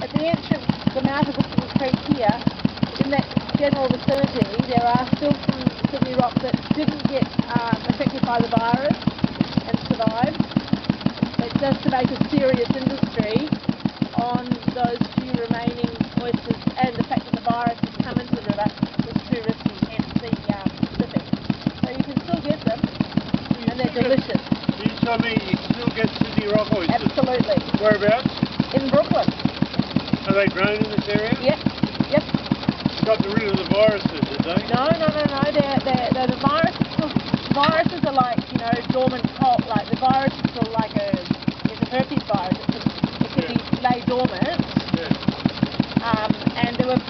at the entrance, the mouth of the creek here, in that general vicinity, there are still some Sydney rock that didn't get affected by the virus and survived. It does to make a serious industry on those few remaining oysters, and the fact that the virus has come into the river is too risky, hence the Pacific. So you can still get them, and they're delicious. So you tell me you can still get Sydney rock oysters? Absolutely. Whereabouts? In Brooklyn. Are they grown in this area? Yep. Yep. Got rid of the viruses, did they? No. The viruses are like, you know, dormant cold. Like the virus is still like it's a herpes virus. It could be lay dormant. Yeah. And there were